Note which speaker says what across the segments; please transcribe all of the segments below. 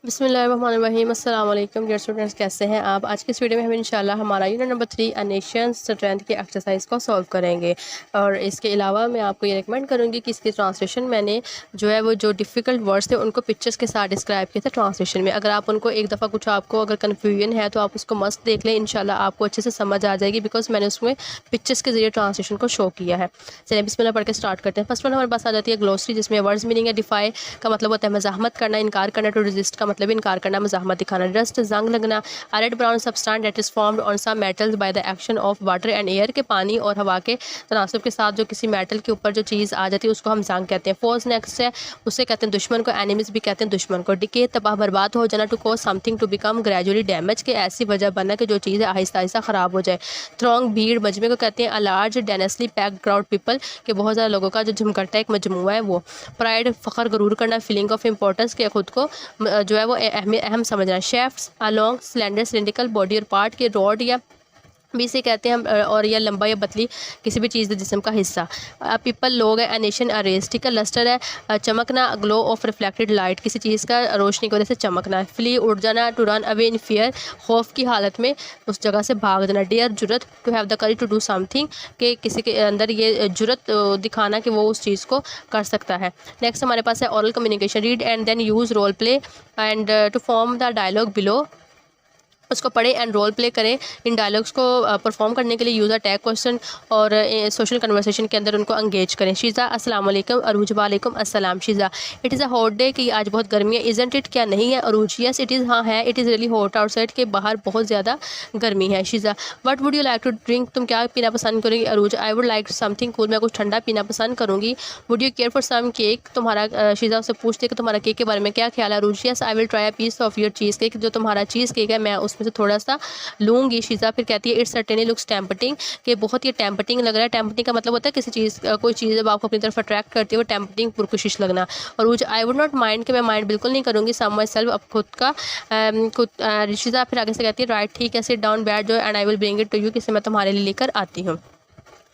Speaker 1: बिस्मिल्लाहिर्रहमानिर्रहीम। अस्सलाम वालेकुम डियर स्टूडेंट्स, कैसे हैं आप। आज की इस वीडियो में हम इंशाल्लाह हमारा यूनिट नंबर 3 अ नेशन स्ट्रेंथ की एक्सरसाइज को सॉल्व करेंगे। और इसके अलावा मैं आपको ये रिकमेंड करूँगी कि इसकी ट्रांसलेशन मैंने जो है वो जो डिफ़िकल्ट वर्ड्स थे उनको पिक्चर्स के साथ डिस्क्राइब किए थे ट्रांसलेशन में। अगर आप उनको एक दफ़ा कुछ आपको अगर कन्फ्यूजन है तो आप उसको मस्त देख लें, इंशाल्लाह आपको अच्छे से समझ आ जाएगी, बिकॉज मैंने उसमें पिक्चर्स के ज़रिए ट्रांसलेशन को शो किया है। चलिए बिस्मिल्लाह पढ़ के स्टार्ट करते हैं। फर्स्ट वन हमारे पास आ जाती है ग्लोसरी, जिसमें वर्ड्स मीनिंग है। डिफाई का मतलब होता है मज़ाहमत करना, इनकार करना। टू रेजिस्ट का मतलब इनकार करना, मज़ाहमत दिखाना। रस्ट जंग लगना। A red brown substance that is formed on some metals by the action of water and air, के पानी और हवा के तनासुब के साथ जो किसी मेटल के ऊपर जो चीज़ आ जाती है उसको हम जंग कहते हैं। फोर्स नेक्स्ट है, उसे कहते हैं दुश्मन को। एनिमीज भी कहते हैं दुश्मन को। डिके तबाह बर्बाद हो जाना। To cause something to become gradually damage, के ऐसी वजह बनना कि जो चीज़ है आहिस्ता आहिस्ता ख़राब हो जाए। थ्रोंग भीड़, मजमे को कहते हैं। A large densely packed crowd people, के बहुत ज़्यादा लोगों का जो झुमकट्टा एक मजमुआ है वो। प्राइड फ़ख्र गरूर करना। फीलिंग ऑफ इंपॉर्टेंस, के खुद को जो है वो अहम समझना। शेफ्ट्स अलॉन्ग सिलेंडर सिलेंड्रिकल बॉडी और पार्ट, के रॉड या भी से कहते हैं हम, और या लंबा या पतली किसी भी चीज़ जिस्म का हिस्सा। पीपल लोग है। अ नेशन अ रेस, ठीक है। लस्टर है चमकना। ग्लो ऑफ रिफ्लेक्टेड लाइट, किसी चीज़ का रोशनी की वजह से चमकना। फ्ली उड़ जाना। To run away in fear, खौफ की हालत में उस जगह से भाग जाना। डेयर जुरत, to have the courage to do something, कि किसी के अंदर ये जुरत दिखाना कि वो उस चीज़ को कर सकता है। नेक्स्ट हमारे पास है oral communication. Read and then use role play and to form the dialogue below, उसको पढ़ें एंड रोल प्ले करें। इन डायलॉग्स को परफॉर्म करने के लिए यूज़र टैग क्वेश्चन और सोशल कन्वर्सेशन के अंदर उनको एंगेज करें। शीज़ा अस्सलाम वालेकुम। अरूज वालेकुम अस्सलाम। Sheeza it is a hot day, कि आज बहुत गर्मी है। इज़न्ट इट, क्या नहीं है। अरूज यस इट इज़, हाँ है। It is really hot outside, के बाहर बहुत ज़्यादा गर्मी है। Sheeza what would you like to drink, तुम क्या पीना पसंद करोगी। Arooj I would like something cool, मैं कुछ ठंडा पीना पसंद करूँगी। Would you care for some cake, तुम्हारा शीज़ा उससे पूछते कि तुम्हारा केक के बारे में क्या ख्याल है। Arooj yes I will try a piece of your cheese cake, जो तुम्हारा चीज़ केक है मैं उसमें से थोड़ा सा लूँगी। शीज़ा फिर कहती है इट्स सर्टेनली लुक्स टेम्पटिंग, कि बहुत ही टेम्पटिंग लग रहा है। टेम्पटिंग का मतलब होता है किसी चीज़ कोई चीज़ जब आपको अपनी तरफ अट्रैक्ट करती है वो टेम्पटिंग पुरकशिश लगना। और वो आई वुड नॉट माइंड, कि मैं माइंड बिल्कुल नहीं करूँगी। सम माई सेल्फ, अब खुद का शीज़ा फिर आगे से कहती है राइट ठीक है, सिट डाउन बैठ जाओ and I will bring it to you, किसे मैं तुम्हारे लिए लेकर आती हूँ।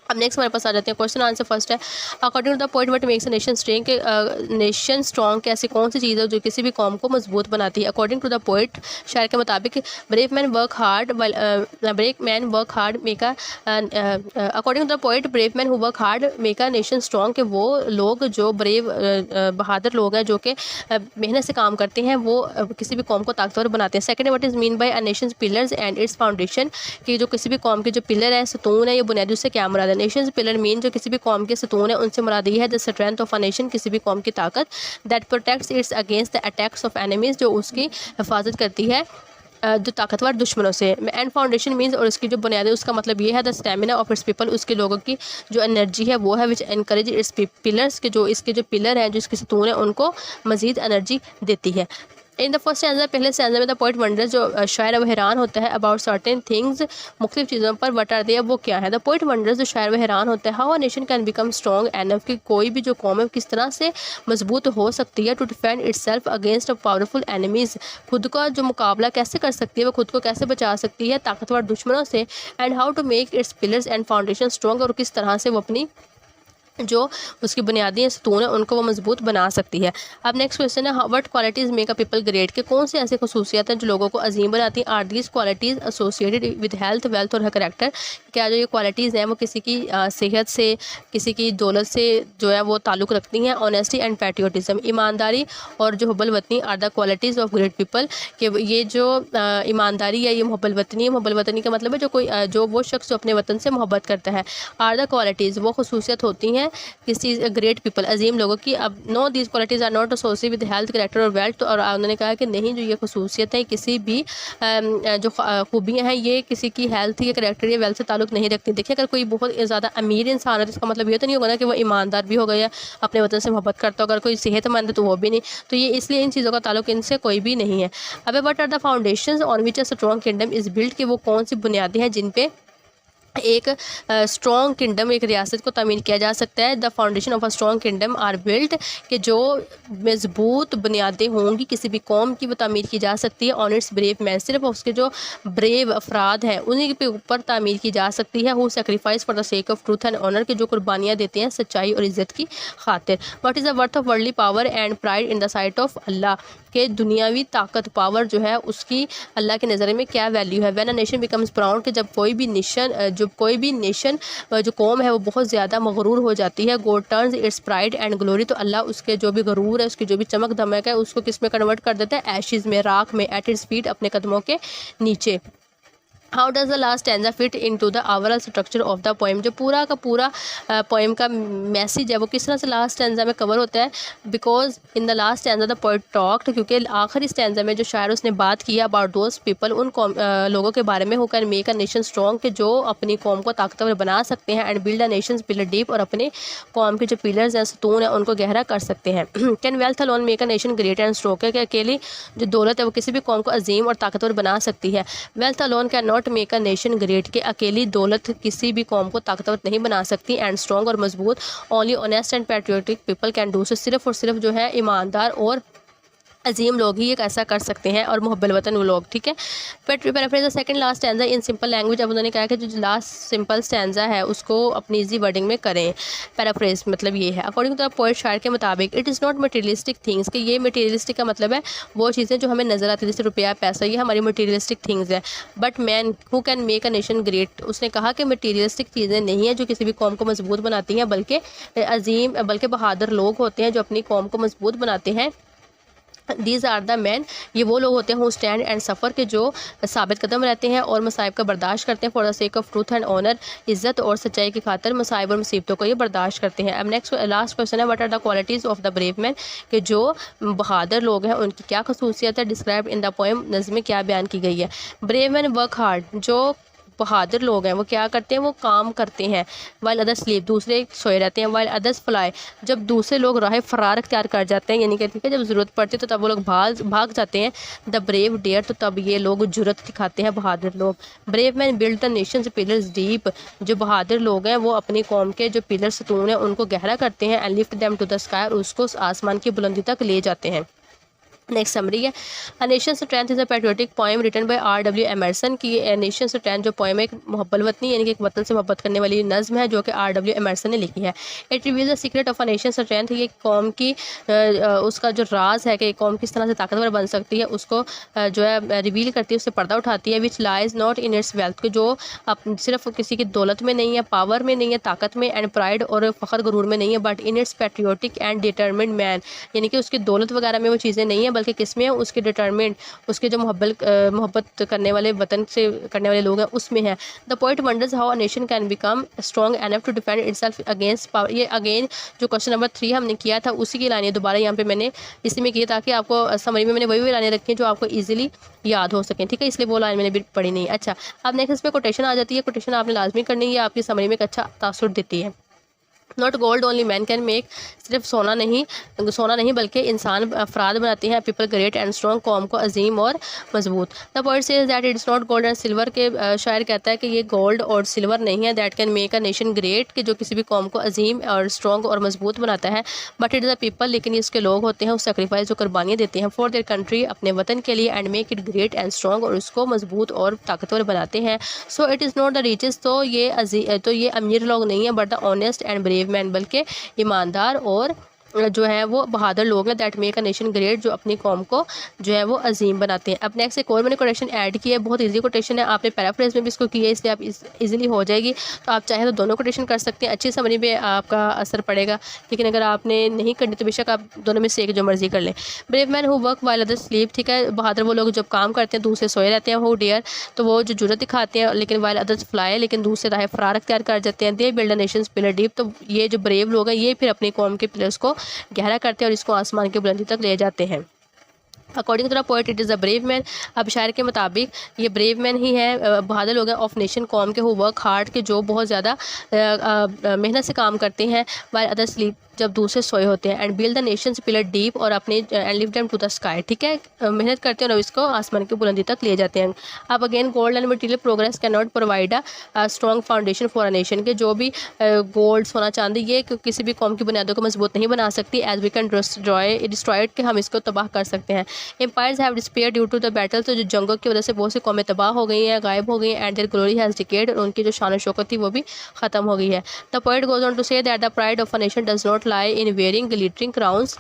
Speaker 1: अब नेक्स्ट हमारे पास आ जाते हैं क्वेश्चन आंसर। फर्स्ट है according to the point what makes a nation strong, के नेशन स्ट्रॉन्ग के ऐसी कौन सी चीज़ है जो किसी भी कौम को मजबूत बनाती है। अकॉर्डिंग टू द पोइट, शायर के मुताबिक brave man work hard make a according to the poet brave man who work hard make a nation strong, के वो लोग जो ब्रेव बहादुर लोग हैं जो कि मेहनत से काम करते हैं वो किसी भी कौम को ताकतवर बनाते हैं। Second what is mean by a Nations pillars and it's foundation, कि जो किसी भी कौम के जो पिलर है सतून है ये बुनियादी, उससे क्या मुराद है। नेशंस पिलर मीन, जो किसी भी कौम के सतून है उनसे मुराद ये है the strength of a nation, किसी भी कौम की ताकत। That protects it's against the attacks of enemies, जो उसकी हिफाजत करती है जो ताकतवर दुश्मनों से। एंड फाउंडेशन मीन्स, और उसकी जो बुनियाद है उसका मतलब ये है the stamina of its people, उसके लोगों की जो एनर्जी है वो है विच एनकरेज इट्स पिलर्स, के जो इसके जो पिलर हैं जो इसके सतून है उनको मजीद एनर्जी देती है। इन द फर्स्ट स्टैंजा, पहले स्टैंजा में द पॉइंट वंडर्स, जो शायर है वो हैरान होता है अबाउट सर्टेन थिंग्स, मुख्तलिफ चीज़ों पर। वट आर दे, वो क्या है। द पॉइंट वंडर्स, जो शायर वो हैरान होता है how a nation can become strong enough, कि कोई भी जो कौम है किस तरह से मजबूत हो सकती है। To defend itself against powerful enemies, खुद का जो मुकाबला कैसे कर सकती है, वो खुद को कैसे बचा सकती है ताकतवर दुश्मनों से। And how to make its pillars and foundation strong, और किस तरह से वो अपनी जो उसकी बुनियादी सतून है उनको वो मजबूत बना सकती है। अब नेक्स्ट क्वेश्चन है what qualities make a people great, के कौन सी ऐसी खसूसियात हैं जो लोगों को अजीम बनाती हैं। Are these qualities associated with health wealth और करेक्टर, क्या जो ये क्वालिटीज़ हैं वो किसी की सेहत से, किसी की दौलत से जो है वो ताल्लुक़ रखती हैं। ऑनेस्टी एंड पैट्रियोटिज़म, ईमानदारी और जो हुब्बुल वतनी are the qualities of great people, कि ये जो ईमानदारी है ये मुहब्बल वतनी का मतलब है जो कोई जो वो शख्स जो अपने वतन से मोहब्बत करता है। आर द क्वालिटीज़, वो खसूसियत होती हैं किस चीज़ ग्रेट पीपल अजीम लोगों की। अब no these qualities are not associated with health character और वेल्थ, और उन्होंने कहा कि नहीं जो ये खसूसियत है किसी भी जो खूबियाँ हैं ये किसी की हेल्थ या करेक्टर या वेल्थ से ताल्लुक़ नहीं रखती। देखिए अगर कोई बहुत ज़्यादा अमीर इंसान है तो इसका मतलब ये तो नहीं होगा ना कि वो ईमानदार भी हो गया, अपने वतन से मोहब्बत करता हो। अगर कोई सेहतमंद है तो वो भी नहीं, तो ये इसलिए इन चीज़ों का ताल्लुक़ इनसे कोई भी नहीं है। अब what are the foundations on which a strong kingdom is built, कि वो कौन सी बुनियादें हैं जिन पे एक स्ट्रॉन्ग किंगडम, एक रियासत को तामीर किया जा सकता है। The foundation of a strong kingdom are built, कि जो मजबूत बुनियादें होंगी किसी भी कौम की वो तामीर की जा सकती है। ऑन इट्स ब्रेव मैन, सिर्फ उसके जो ब्रेव अफराद हैं उन्हीं के ऊपर तामीर की जा सकती है। Who sacrifice for the sake of truth and honour, के जो कुर्बानियाँ देते हैं सच्चाई और इज़्ज़त की खातिर। What is the worth of worldly power and pride in the sight of Allah, के दुनियावी ताकत पावर जो है उसकी अल्लाह के नज़र में क्या वैल्यू है। When a nation becomes proud, कि जब कोई भी नेशन जो कौम है वो बहुत ज़्यादा मगरूर हो जाती है। God turns it's pride and glory, तो अल्लाह उसके जो भी गरूर है, उसकी जो भी चमक दमक है, उसको किस में कन्वर्ट कर देता है, एशिज़ में, राख में, एट इट्स फीट, अपने कदमों के नीचे। How does the last stanza fit into the overall structure of the poem, जो पूरा का पूरा पोएम का मैसेज है वो किस तरह से लास्ट स्टैंजा में कवर होता है। Because in the last stanza the poet talked, क्योंकि आखिरी स्टैंजा में जो शायर उसने बात की अबाउट दोज पीपल, उन लोगों के बारे में who can make a nation strong, के जो अपनी कौम को ताकतवर बना सकते हैं। And build a nation pillar deep, और अपने कौम के जो पिलर्स हैं, सतून है, उनको गहरा कर सकते हैं। Can wealth alone make a nation great and strong, कि अकेली जो दौलत है वो किसी भी कौम को अजीम और ताकतवर बना सकती है। Wealth alone can not make a nation great, के अकेली दौलत किसी भी कौम को ताकतवर नहीं बना सकती। एंड स्ट्रॉन्ग, और मजबूत, only honest and patriotic people can do so, सिर्फ और सिर्फ जो है ईमानदार और अजीम लोग ही एक ऐसा कर सकते हैं, और मुहब्बल वतन वो लोग, ठीक है। But paraphrase second last stanza in simple language, अब उन्होंने कहा कि जो लास्ट सिंपल स्टैंजा है उसको अपनी इजी वर्डिंग में करें। पैराफ्रेज मतलब ये है, अकॉर्डिंग टू द पोएट, शायर के मुताबिक, it is not materialistic things, कि ये मटेरियलिस्टिक का मतलब है वो चीज़ें जो हमें नजर आती है, जैसे रुपया पैसा, ये हमारी मटेरियलिस्टिक थिंग्स है। But man who can make a nation great, उसने कहा कि मटेरियलिस्टिक चीज़ें नहीं है जो किसी भी कौम को मजबूत बनाती हैं, बल्कि अजीम, बल्कि बहादुर लोग होते हैं जो अपनी कौम को मजबूत बनाते हैं। दीज आर द मैन, ये वो लोग होते हैं हु स्टैंड एंड सफ़र, के जो साबित कदम रहते हैं और मसाइब का बर्दाश्त करते हैं। For the sake of truth and honour, इज़्ज़त और सच्चाई की खातिर मसाइब और मुसीबतों को ये बर्दाश्त करते हैं। अब नेक्स्ट लास्ट क्वेश्चन है, what are the qualities of the brave man, के जो बहादुर लोग हैं उनकी क्या खसूसियत है। डिस्क्राइब इन द पोएम, नज़्म में क्या बयान की गई है। ब्रेव मैन वर्क हार्ड, जो बहादुर लोग हैं वो क्या करते हैं, वो काम करते हैं। वाइल अदर्स स्लीप, दूसरे सोए रहते हैं। वाइल अदर्स फ्लाई, जब दूसरे लोग राह फरार अख्तियार कर जाते हैं, यानी कि ठीक है जब ज़रूरत पड़ती है तो तब वो लोग भाग जाते हैं। द ब्रेव डेयर, तो तब ये लोग जुर्रत दिखाते हैं, बहादुर लोग। Brave man build the Nations pillars deep, जो बहादुर लोग हैं वो अपनी कौम के जो पिलर सतून हैं उनको गहरा करते हैं। And lift them to the sky, और उसको आसमान की बुलंदी तक ले जाते हैं। नेक्स्ट समरी है, a nation strength is a patriotic poem written by R.W. Emerson, की नेशन स्ट्रेंथ जो पोएम है एक मुहब्बल वतनी यानी कि एक वतन से मोहब्बत करने वाली नज़्म है जो कि R.W. एमर्सन ने लिखी है। It reveals the secret of a nation strength, ये कौम की उसका जो राज है कि कौम किस तरह से ताकतवर बन सकती है उसको जो है रिवील करती है, उससे पर्दा उठाती है। Which lies not in its wealth, के जो सिर्फ किसी की दौलत में नहीं है, पावर में नहीं है, ताकत में, एंड प्राइड और फ़ख्र गरूर में नहीं है, but in its patriotic and determined man, यानी कि उसकी दौलत वगैरह में वो चीज़ें नहीं है, बल्कि किस में है, उसके डिटरमिनेंट, उसके जो मोहब्बत करने वाले, वतन से करने वाले लोग हैं उसमें है। The poet wonders how a nation can become strong enough to defend itself against power. ये अगेन जो क्वेश्चन नंबर 3 हमने किया था उसी की लाइनें दोबारा यहाँ पे मैंने इसी में किया ताकि आपको समझ में मैंने वही लाइनें रखी हैं जो आपको ईजिली याद हो सकें, ठीक है, इसलिए वो लाइन मैंने भी पढ़ी नहीं। अच्छा, अब नेक्स्ट इसमें कोटेशन आ जाती है। कोटेशन आपने लाजमी करनी है, आपकी समझ में एक अच्छा तासुर देती है। Not gold only man can make, सिर्फ सोना नहीं बल्कि इंसान अफराद बनाते हैं पीपल ग्रेट एंड स्ट्रॉन्ग, कौम को अजीम और मजबूत। The poet says that it's not gold and silver, के शायर कहता है कि ये गोल्ड और सिल्वर नहीं है। That can make a nation great, कि जो किसी भी कौम को अजीम और स्ट्रॉन्ग और मजबूत बनाता है। But it is the people, लेकिन ये इसके लोग होते हैं उस सेक्रीफाइस जो कुर्बानियाँ देते हैं फॉर देयर कंट्री, अपने वतन के लिए, and make it great and strong, और उसको मजबूत और ताकतवर बनाते हैं। So it is not the richest, तो ये अमीर लोग नहीं है, but the honest and brave man, बल्कि ईमानदार और जो है वो बहादुर लोग हैं। That make a nation great, जो अपनी कौम को जो है वो अजीम बनाते हैं। अब नेक्स्ट एक और मैंने कोटेशन ऐड किया है, बहुत इजी कोटेशन है, आपने पैराफ्रेज में भी इसको किया है इसलिए आप इजीली हो जाएगी। तो आप चाहें तो दोनों कोटेशन कर सकते हैं, अच्छी समझ में आपका असर पड़ेगा। लेकिन अगर आपने नहीं करनी तो बेशक आप दोनों में से एक जो मर्जी कर लें। Brave man who work while others sleep, ठीक है, बहादुर वो लोग जब काम करते हैं दूसरे सोए रहते हैं। हु डेयर, तो वो जो जुर्रत दिखाते हैं, लेकिन वाइल अदर्स फ्लाई, लेकिन दूसरे राह फरार अख्तियार कर जाते हैं। They build a Nations pillar deep, तो ये जो ब्रेव लोग हैं ये फिर अपनी कौम के पिलर्स को गहरा करते हैं और इसको आसमान की बुलंदी तक ले जाते हैं। According to the poet it is a brave man, अब शायर के मुताबिक ये ब्रेव मैन ही है, बहादुर लोग हैं ऑफ नेशन, कौम के, हु वर्क हार्ड, के जो बहुत ज़्यादा मेहनत से काम करते हैं। वाइल अदर स्लीप, जब दूसरे सोए होते हैं। And build the nation's pillar deep, और अपने and lift them to the sky, ठीक है, मेहनत करते हैं और इसको आसमान की बुलंदी तक ले जाते हैं। अब again gold and material progress can not provide a strong foundation for a nation, के जो भी गोल्ड सोना चांदी ये किसी भी कौम की बुनियादों को मजबूत नहीं बना सकती। एज वी कैन डिस्ट्रॉयड, कि हम इसको तबाह कर सकते हैं। Empires have despair due to the battle, तो जो जंगों की वजह से बहुत सी कौमें तबाह हो गई हैं, गायब हो गई हैं। And there glory has decade, और उनकी जो शान शौकत थी वो भी ख़त्म हो गई है। The poet goes on to say that the pride of a nation does not lie in wearing glittering crowns,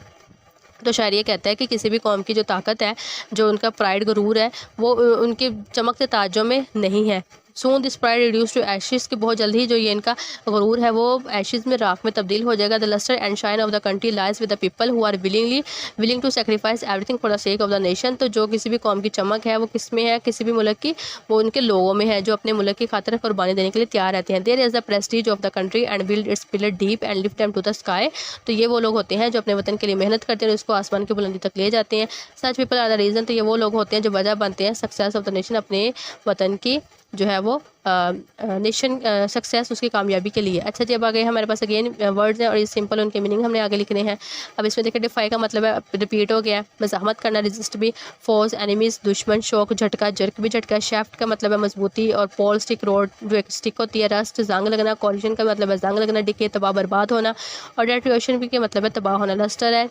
Speaker 1: तो शायर ये कहता है कि किसी भी कौम की जो ताकत है, जो उनका प्राइड गरूर है, वो उनके चमकते ताजों में नहीं है। Soon this pride reduce to ashes, कि बहुत जल्दी ही जो ये इनका गरूर है वो एशिस में, राख में तब्दील हो जाएगा। The lustre and shine of the country lies with the people who are willing to sacrifice everything for the sake of the nation, तो जो किसी भी कौम की चमक है वो किस में है, किसी भी मुल्क की, वो उनके लोगों में है जो अपने मुल्क की खातिर कुर्बानी देने के लिए तैयार रहते हैं। There is the prestige of the country and build its pillar deep and lift them to the sky, तो ये वो लोग होते हैं जो अपने वतन के लिए मेहनत करते हैं और उसको आसमान की बुलंदी तक ले जाते हैं। Such people are the reason, तो ये वो लोग होते हैं जो वजह बनते हैं सक्सेस ऑफ द नेशन, अपने वतन की जो है वो नेशन सक्सेस, उसकी कामयाबी के लिए। अच्छा जी, अब आ गए हमारे पास अगेन वर्ड्स हैं और ये सिंपल उनके मीनिंग हमने आगे लिखने हैं। अब इसमें देखिए डिफाई का मतलब है रिपीट हो गया, मज़ाहमत करना, रेजिस्ट भी, फोर्स एनिमीज दुश्मन, शौक झटका, जर्क भी झटका, शेफ्ट का मतलब है मजबूती, और पोल स्टिक रोड जो एक स्टिक होती है, रस्ट जंग लगना, कॉलिशन का मतलब है जंग लगना, डिके तबाह बर्बाद होना, और डेट्रिब्यूशन भी के मतलब है तबाह होना। लस्टर है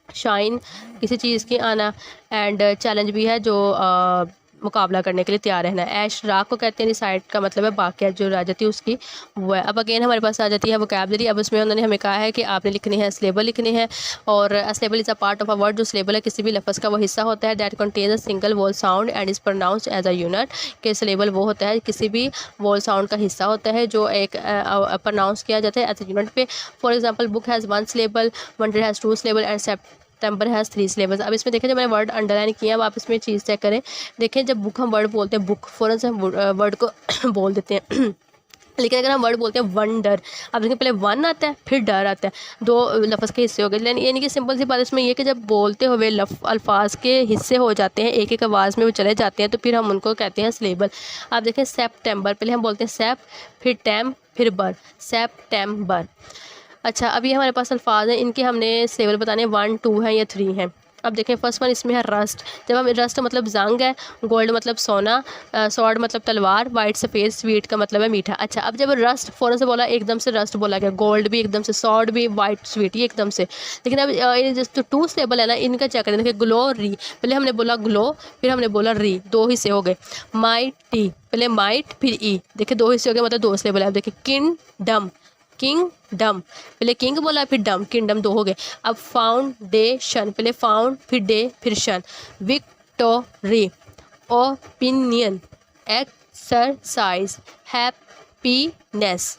Speaker 1: शाइन किसी चीज़ की आना, एंड चैलेंज भी है जो मुकाबला करने के लिए तैयार रहना। ऐश राख को कहते हैं, रिसाइड का मतलब है बाकिया जो रह जाती है उसकी वो है। अब अगेन हमारे पास आ जाती है वोकैबुलरी। अब उसमें उन्होंने हमें कहा है कि आपने लिखने हैं स्लेबल लिखने हैं, और syllable is a part of a word, जो स्लेबल है किसी भी लफ्ज़ का वो हिस्सा होता है। That contains a single vowel sound and is pronounced as a unit, के स्लेबल वो होता है किसी भी वोल साउंड का हिस्सा होता है जो एक प्रोनाउंस किया जाता है एज अ यूनिट पे। For example book has 1 syllable, wonder has 2 syllable, and September has 3 syllables. अब इसमें देखें, जब मैंने वर्ड अंडरलाइन किया, अब आप इसमें चीज़ चेक करें। देखें, जब बुक हम वर्ड बोलते हैं, बुक फ़ौरन से हम वर्ड को बोल देते हैं लेकिन अगर हम वर्ड बोलते हैं वंडर, अब देखिए पहले वन आता है फिर डर आता है, दो लफ्ज़ के हिस्से हो गए। यानी कि सिंपल सी बात इसमें ये कि जब बोलते हुए अल्फाज के हिस्से हो जाते हैं, एक एक आवाज़ में वो चले जाते हैं, तो फिर हम उनको कहते हैं स्लेबल। आप देखें सेप्टेम्बर, पहले हम बोलते हैं सेप, फिर टैम, फिर बर, सेप्टेम्बर। अच्छा, अभी हमारे पास अल्फाज हैं, इनके हमने स्लेबल बताने 1, 2 हैं या 3 हैं। अब देखें फर्स्ट वन इसमें है रस्ट। जब हम रस्ट मतलब जंग है, गोल्ड मतलब सोना, सॉर्ड मतलब तलवार, वाइट सफ़ेद, स्वीट का मतलब है मीठा। अच्छा, अब जब रस्ट फ़ौरन से बोला, एकदम से रस्ट बोला गया, गोल्ड भी एकदम से, सॉर्ड भी, वाइट स्वीट, ये एकदम से। लेकिन अब जो 2 स्लेबल है ना, इनका चेक करें। देखिए ग्लो री, पहले हमने बोला ग्लो, फिर हमने बोला री, 2 हिस्से हो गए। माइटी, पहले माइट फिर ई, देखिए 2 हिस्से हो गए, मतलब 2 स्लेबल है। अब देखिए किंगडम, किंगडम, पहले किंग बोला फिर डम, किंगडम 2 हो गए। अब फाउंडेशन, पहले फाउंड फिर डे फिर शन। Victory, opinion, exercise, happiness,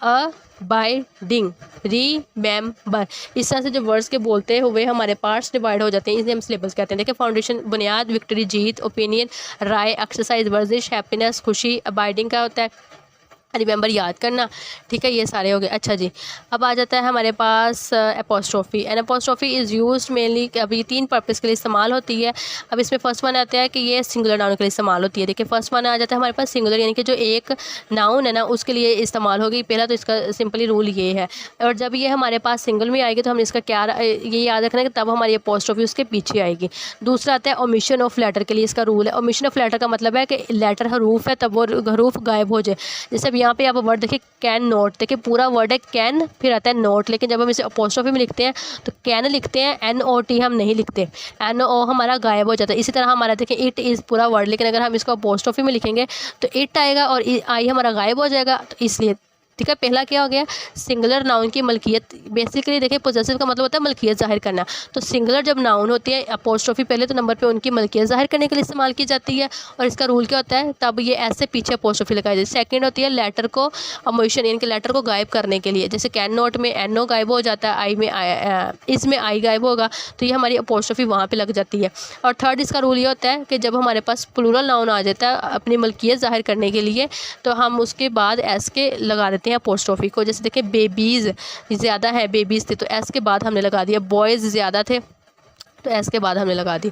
Speaker 1: abiding, remember. इस तरह से जो वर्ड्स के बोलते हुए हमारे पार्ट्स डिवाइड हो जाते हैं, इसे हम सिलेबल्स कहते हैं। देखिए फाउंडेशन बुनियाद, विक्ट्री जीत, ओपिनियन राय, एक्सरसाइज वर्जिश, हैप्पीनेस खुशी, अबाइडिंग का होता है रिमेंबर याद करना, ठीक है, ये सारे हो गए। अच्छा जी, अब आ जाता है हमारे पास apostrophe. An apostrophe is used mainly, अभी 3 पर्पज़ के लिए इस्तेमाल होती है। अब इसमें फर्स्ट वन आता है कि ये सिंगुलर नाउन के लिए इस्तेमाल होती है। देखिए फर्स्ट वन आ जाता है हमारे पास सिंगुलर, यानी कि जो एक नाउन है ना उसके लिए इस्तेमाल होगी। पहला तो इसका सिंपली रूल ये है, और जब ये हमारे पास सिंगल में आएगी तो हम इसका क्या ये याद रखना है कि तब हमारी एपोस्ट्रोफी उसके पीछे आएगी। दूसरा आता है ओमिशन ऑफ लेटर, के लिए इसका रूल है। ओमिशन ऑफ लेटर का मतलब है कि लेटर हरूफ है तब वो हरूफ गायब हो जाए। जैसे अब यहाँ पे आप वर्ड देखिए कैन नॉट, देखिए पूरा वर्ड है कैन, फिर आता है नॉट, लेकिन जब हम इसे अपोस्ट्रोफी में लिखते हैं तो कैन लिखते हैं, NOT हम नहीं लिखते, NO हमारा गायब हो जाता है। इसी तरह हमारा देखिए इट इज़ पूरा वर्ड, लेकिन अगर हम इसको अपोस्ट्रोफी में लिखेंगे तो इट आएगा और आई हमारा गायब हो जाएगा, तो इसलिए ठीक है। पहला क्या हो गया, सिंगुलर नाउन की मलकियत। बेसिकली देखिए पोजेसिव का मतलब होता है मलकियत जाहिर करना, तो सिंगुलर जब नाउन होती है अपोस्ट्रोफी पहले तो नंबर पे उनकी मलकियत जाहिर करने के लिए इस्तेमाल की जाती है, और इसका रूल क्या होता है, तब ये ऐसे पीछे अपोस्ट्रोफी लगाई जाती है। सेकंड होती है लेटर को ओमिशन, यानी कि लेटर को गायब करने के लिए, जैसे कैन नॉट में NO गायब हो जाता है, आई में इसमें आई गायब होगा, तो ये हमारी अपोस्ट्रोफी वहाँ पर लग जाती है। और थर्ड इसका रूल ये होता है कि जब हमारे पास प्लूरल नाउन आ जाता है अपनी मलकियत जाहिर करने के लिए, तो हम उसके बाद एस के लगा देते हैं अपोस्ट्रोफी को। जैसे देखिए बेबीज़ ज़्यादा है, बेबीज़ थे तो एस के बाद हमने लगा दिया। बॉयज़ ज़्यादा थे, तो एस के बाद हमने लगा दी।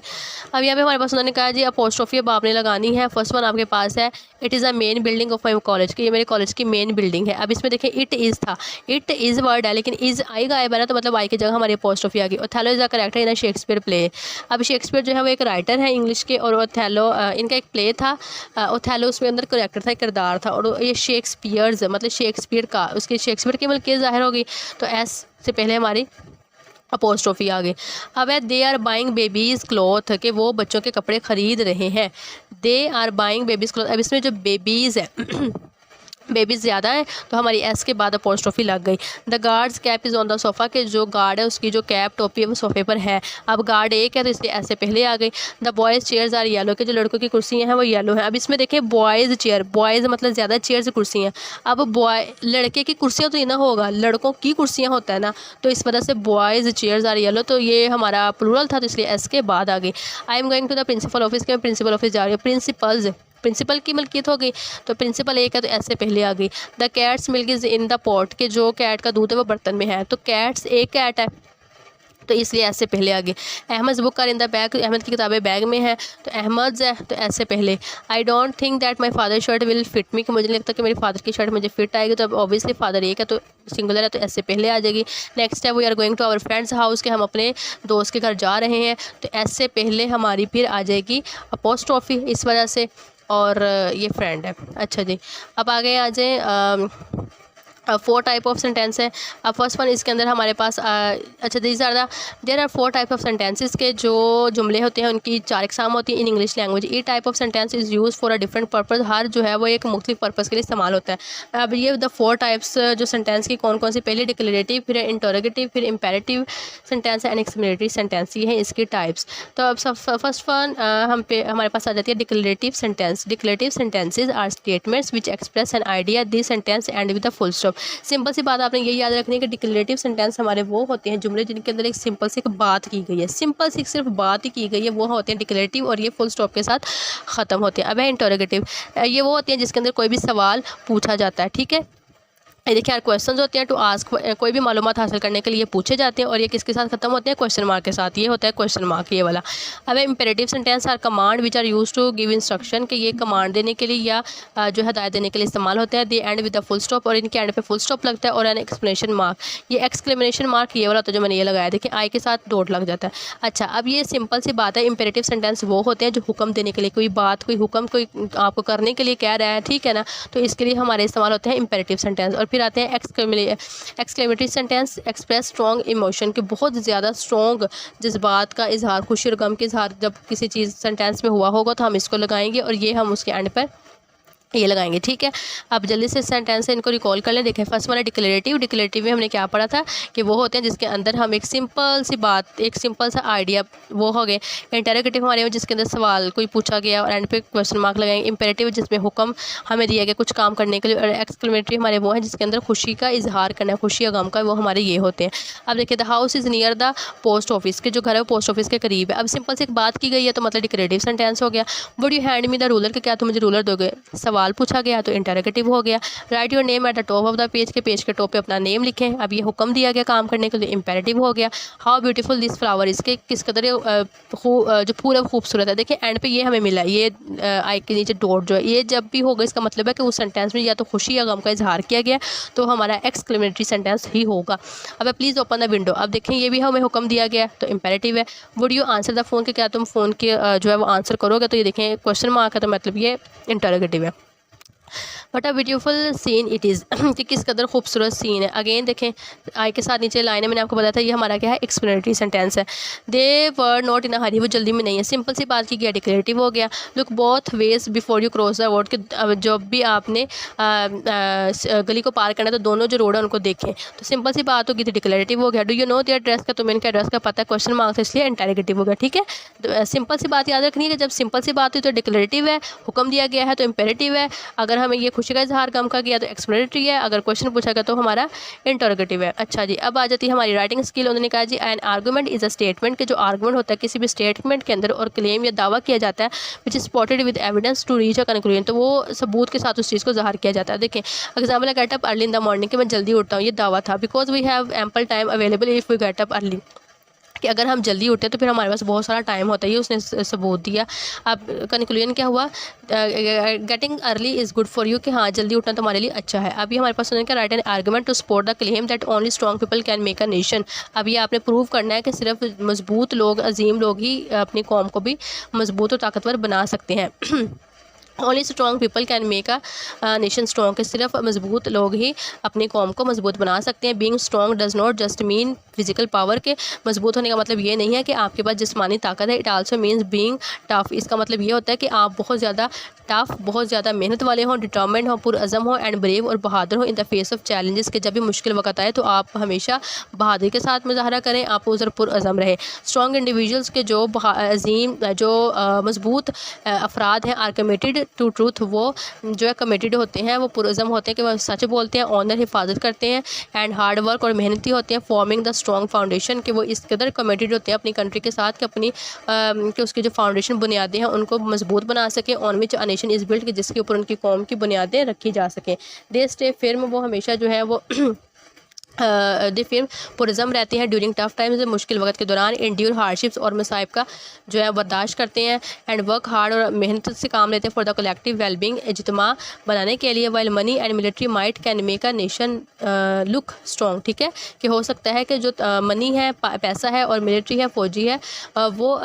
Speaker 1: अब यहाँ पे हमारे पास उन्होंने कहा जी अपोस्ट्रोफी अब आपने लगानी है। फर्स्ट वन आपके पास है it is a main building of my college, कि ये मेरे कॉलेज की मेन बिल्डिंग है। अब इसमें देखें इट इज़ था, इट इज़ वर्ड है लेकिन इज़ आई गायब है ना, तो मतलब आई की जगह हमारी अपोस्ट्रोफी आ गई। Othello is a character in a Shakespeare play. अब शेक्सपियर जो है वो एक राइटर है इंग्लिश के, और ओथेलो इनका एक प्ले था। ओथेलो उसमें अंदर करेक्टर था, एक किरदार था, और ये शेक्सपियर्स मतलब शेक्सपियर का, उसके शेक्सपियर की मतलब के ज़ाहिर होगी, तो एस से पहले हमारी अपोस्ट्रोफी आ गई। अब है they are buying babies cloth, कि वो बच्चों के कपड़े ख़रीद रहे हैं। They are buying babies cloth, अब इसमें जो बेबीज़ है बेबीज़ ज़्यादा है तो हमारी एस के बाद अपोस्ट्रोफी लग गई। The guards cap is on the sofa, के जो गार्ड है उसकी जो कैप टोपी है वो सोफ़े पर है। अब गार्ड एक है तो इसलिए ऐसे पहले आ गई। The boys chairs are yellow, के जो लड़कों की कुर्सियाँ हैं वो येलो हैं। अब इसमें देखें बॉयज़ चेयर, बॉयज़ मतलब ज़्यादा चेयर्स कुर्सियाँ। अब बॉय लड़के की कुर्सियाँ तो ये ना होगा, लड़कों की कुर्सियाँ होता है ना, तो इस वजह से बॉयज़ चेयर्स आर येलो, तो ये हमारा प्लूरल था तो इसलिए एस के बाद आ गई। I am going to the principal office, के प्रिंसिपल ऑफिस जा रही है। प्रिंसिपल्स, प्रिंसिपल की मलकियत हो गई तो प्रिंसिपल एक है तो ऐसे पहले आ गई। The cats milk is in the pot, के जो कैट का दूध है वो बर्तन में है, तो कैट्स एक कैट है तो इसलिए ऐसे पहले आ गई। Ahmad book are in the bag, Ahmad की किताबें बैग में है तो अहमद है तो ऐसे पहले। I don't think that my father shirt will fit me, कि मुझे नहीं लगता कि मेरे फादर की शर्ट मुझे फिट आएगी, तो अब ऑब्वियसली फादर एक है तो सिंगुलर है तो ऐसे पहले आ जाएगी। नेक्स्ट है we are going to our friends house, के हम अपने दोस्त के घर जा रहे हैं, तो ऐसे पहले हमारी फिर आ जाएगी अपोस्ट्रोफी इस वजह से, और ये फ्रेंड है। अच्छा जी, अब आगे आ जाए। 4 टाइप ऑफ सेंटेंस है। अब फर्स्ट वन इसके अंदर हमारे पास अच्छा these are the there are 4 type of sentences, के जो जुमले होते हैं उनकी 4 इकसाम होती है in English language. Each type of sentence is use for a different purpose, हर जो है वो एक मुख्तलिफ पर्पज़ के लिए इस्तेमाल होता है। अब ये द 4 टाइप्स जो सेंटेंस की कौन कौन सी, पहले डिक्लेरेटिव, फिर इंटरोगेटिव, फिर imperative sentence and exclamatory sentence, ये है इसकी टाइप्स। तो अब फर्स्ट वन हमारे पास आ जाती है declarative sentence. Declarative sentences are statements which express an idea, this sentence end with the full stop. Simple सी बात आपने ये याद रखनी है कि डिक्लेरेटिव सेंटेंस हमारे वो होते हैं जुमले जिनके अंदर एक सिंपल सी एक बात की गई है, सिंपल सी सिर्फ बात ही की गई है, वो होते हैं डिक्लेरेटिव, और ये फुल स्टॉप के साथ ख़त्म होते हैं। अब है इंटरोगेटिव, ये वो होते हैं जिसके अंदर कोई भी सवाल पूछा जाता है। ठीक है, ये देखिए यार क्वेश्चन होते हैं टू आस्क, कोई भी मालूमात हासिल करने के लिए पूछे जाते हैं, और ये किसके साथ खत्म होते हैं, क्वेश्चन मार्क के साथ, ये होता है क्वेश्चन मार्क ये वाला। अब imperative sentence are command which are use to give instruction, कि ये कमांड देने के लिए या जो हदायत देने के लिए इस्तेमाल होते हैं। They end with the full stop, और इनके एंड पे फुल स्टॉप लगता है, और एन एक्सप्लेनेशन मार्क, ये एक्सक्लेमेशन मार्क ये वाला होता है जो मैंने ये लगाया, देखिए आई के साथ डॉट लग जाता है। अच्छा, अब ये सिंपल सी बात है, इम्पेरेटिव सेंटेंस वो होते हैं जो हुक्म देने के लिए, कोई बात कोई हुक्म कोई आपको करने के लिए कह रहा है, ठीक है ना, तो इसके लिए हमारे इस्तेमाल होते हैं इम्पेरेटिव सेंटेंस। और फिर आते हैं exclamatory sentence, express strong emotion, के बहुत ज़्यादा स्ट्रॉन्ग जज्बात का इजहार, खुशी और गम के इजहार जब किसी चीज़ सेंटेंस में हुआ होगा तो हम इसको लगाएंगे, और ये हम उसके एंड पर ये लगाएंगे। ठीक है, अब जल्दी से सेंटेंस से इनको रिकॉल कर लें। देखें फर्स्ट वाला डिक्लेरेटिव, डिक्लेरेटिव में हमने क्या पढ़ा था कि वो होते हैं जिसके अंदर हम एक सिंपल सी बात, एक सिंपल सा आइडिया, वो हो गए। इंटरोगेटिव हमारे वो जिसके अंदर सवाल कोई पूछा गया और एंड पे क्वेश्चन मार्क लगाएंगे। इम्पेरेटिव जिसमें हुक्म हमें दिया गया कुछ काम करने के लिए, और एक्सक्लेमेटरी हमारे वो हैं जिसके अंदर खुशी का इजहार करना है, खुशी या गम का, वो हमारे ये होते हैं। अब देखिए the house is near the post office, के जो घर है वो पोस्ट ऑफिस के करीब है। अब सिंपल से एक बात की गई है तो मतलब डिक्लेरेटिव सेंटेंस हो गया। Would you hand me the ruler, के क्या तुम मुझे रूलर दोगे, सवाल पूछा गया तो इंटरोगेटिव हो गया। Right your name at the top of the page, के पेज के टॉप पे अपना नेम लिखें, अब ये हुक्म दिया गया काम करने के लिए, इंपेरेटिव हो गया। हाउ ब्यूटीफुल दिस फ्लावर, इसके किस कदर जो फूल है खूबसूरत है। देखिए एंड पे ये हमें मिला, ये आई के नीचे डॉट जो है, ये जब भी होगा इसका मतलब है कि उस सेंटेंस में या तो खुशी या गम का इजहार किया गया, तो हमारा एक्सक्लेमेटरी सेंटेंस ही होगा। अब प्लीज़ ओपन द विंडो, अब देखें ये भी हमें हुक्म दिया गया तो इंपेरेटिव है। Would you answer the phone, के क्या तुम फ़ोन के जो है वो आंसर करोगे, तो ये देखें क्वेश्चन मार्क है तो मतलब ये इंटरोगेटिव है। What a beautiful seen it is, कि किस कदर खूबसूरत सीन है। अगेन देखें आई के साथ नीचे लाइन है, मैंने आपको बताया था ये हमारा क्या है, एक्सप्लेनेटरी सेंटेंस है। दे वर नॉट इन अ हरी, वो जल्दी में नहीं है, सिंपल सी बात की गया, डिक्लेरेटिव हो गया। Look both ways before you cross the road, के जब भी आपने गली को पार करना है तो दोनों जो रोड है उनको देखें, तो सिंपल सी बात होगी तो डिक्लेरेटिव हो गया। Do you know their dress, का तुम्हें इनका ड्रेस का पता है, क्वेश्चन मार्क्स इसलिए इंटरोगेटिव हो गया। ठीक है, तो सिंपल सी बात याद रखनी है कि जब सिंपल सी बात हुई तो डिक्लेरेटिव है, हुक्म दिया गया है तो इंपेरेटिव है, अगर हमें ये खुशी का इजहार गम का किया तो एक्सप्लेनेटरी है, अगर क्वेश्चन पूछा गया तो हमारा इंटरोगेटिव है। अच्छा जी, अब आ जाती है हमारी राइटिंग स्किल। उन्होंने कहा जी an argument is a statement, के जो आर्गूमेंट होता है किसी भी स्टेटमेंट के अंदर और क्लेम या दावा किया जाता है which is supported with evidence to reach a conclusion, तो वो सबूत के साथ उस चीज़ को ज़ाहिर किया जाता है। देखें example, get up early in the morning, कि मैं जल्दी उठता हूँ, ये दावा था, because we have ample time available if we get up early. कि अगर हम जल्दी उठे तो फिर हमारे पास बहुत सारा टाइम होता है, ये उसने सबूत दिया। अब कंक्लूजन क्या हुआ, getting early is good for you, कि हाँ जल्दी उठना तुम्हारे लिए अच्छा है। अभी हमारे पास क्या, write an argument to support the claim that only strong people can make a nation. अब ये आपने प्रूव करना है कि सिर्फ मजबूत लोग, अजीम लोग ही अपनी कौम को भी मजबूत और ताकतवर बना सकते हैं। Only strong people can make a nation strong, के सिर्फ मजबूत लोग ही अपनी कौम को मजबूत बना सकते हैं। Being strong does not just mean physical power, के मजबूत होने का मतलब ये नहीं है कि आपके पास जिस्मानी ताकत है। It also means being tough, इसका मतलब ये होता है कि आप बहुत ज़्यादा टफ, बहुत ज़्यादा मेहनत वाले हों, डिटर्मिन्ड हों, पुरअज़म हों एंड ब्रेव और बहादुर हों in the face of challenges, के जब भी मुश्किल वक्त आए तो आप हमेशा बहादुरी के साथ मुजाहरा करें, आप उधर पुरअज़म रहे। स्ट्रॉन्ग इंडिविजुअल्स के जो अजीम, जो मजबूत अफराद हैं, आर कमिटेड टू ट्रूथ, वो जो है कमिटेड होते हैं, वो पुरअज़म होते हैं कि वो सच बोलते हैं, ऑनर हिफाजत करते हैं, एंड हार्ड वर्क और मेहनती होते हैं, फॉर्मिंग द स्ट्रॉन्ग फाउंडेशन, कि वो इस कदर कमिटेड होते हैं अपनी कंट्री के साथ कि अपनी कि उसकी जो फाउंडेशन बुनियादें हैं उनको मजबूत बना सकें, on which a nation is built, कि जिसके ऊपर उनकी कौम की बुनियादें रखी जा सकें। दे स्टे फिर्म, वो हमेशा जो है वो दे फिर पुरज़म रहते हैं ड्यूरिंग टफ टाइम्स, मुश्किल वक्त के दौरान, इंड्यूर हार्डशिप्स और मसाइब का जो है बर्दाश्त करते हैं, एंड वर्क हार्ड और मेहनत से काम लेते हैं फॉर द कलेक्टिव वेलबींग, इज्तिमा बनाने के लिए। While money and military might can make a nation look strong, ठीक है, कि हो सकता है कि जो मनी है, पैसा है और मिलिट्री है, फौजी है, वो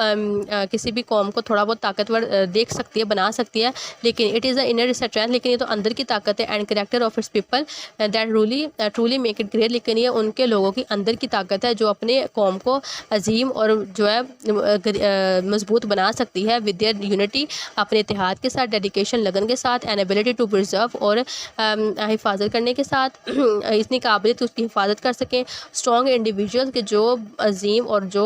Speaker 1: किसी भी कौम को थोड़ा बहुत ताकतवर देख सकती है, बना सकती है, लेकिन it is a inner strength, लेकिन ये तो अंदर की ताकत है, and character of its people that truly make it great, लेकिन ये उनके लोगों की अंदर की ताकत है जो अपने कौम को अजीम और जो है मजबूत बना सकती है, विद देयर यूनिटी, अपने इतिहाद के साथ, डेडिकेशन लगन के साथ, एंड एबिलिटी टू प्रिजर्व, और हिफाजत करने के साथ, इतनी काबिलियत उसकी हिफाजत कर सकें। स्ट्रॉन्ग इंडिविजुअल्स के जो अजीम और जो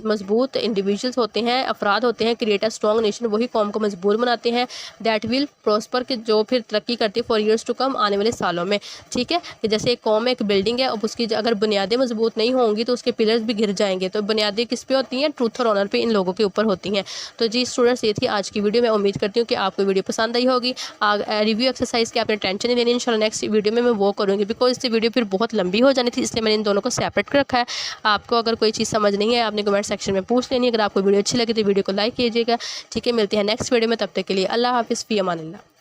Speaker 1: मजबूत इंडिविजुअल्स होते हैं, अफराद होते हैं, क्रिएट अ स्ट्रॉन्ग नेशन, वही कौम को मजबूत बनाते हैं, दैट विल प्रॉस्पर, के जो फिर तरक्की करती है फॉर ईयर्स टू कम, आने वाले सालों में, ठीक है। कि जैसे एक कौम में एक बिल्डिंग है, अब उसकी अगर बुनियादें मजबूत नहीं होंगी तो उसके पिलर्स भी गिर जाएंगे। तो बुनियादें किस पे होती हैं, ट्रूथ और ऑनर पे, इन लोगों के ऊपर होती हैं। तो जी स्टूडेंट्स, ये थी आज की वीडियो। मैं उम्मीद करती हूँ कि आपको वीडियो पसंद आई होगी। रिव्यू एक्सरसाइज की आपने टेंशन नहीं लेनी, इंशाल्लाह नेक्स्ट वीडियो में मैं वो करूँगी, बिकॉज इससे वीडियो फिर बहुत लंबी हो जानी थी, इसलिए मैंने इन दोनों को सेपरेट कर रखा है। आपको अगर कोई चीज़ समझ नहीं है, आपने कमेंट सेक्शन में पूछ लेनी। अगर आपको वीडियो अच्छी लगी तो वीडियो को लाइक कीजिएगा, ठीक है। मिलते हैं नेक्स्ट वीडियो में, तब तक के लिए अल्लाह हाफिज़, फ़ी अमानिल्लाह।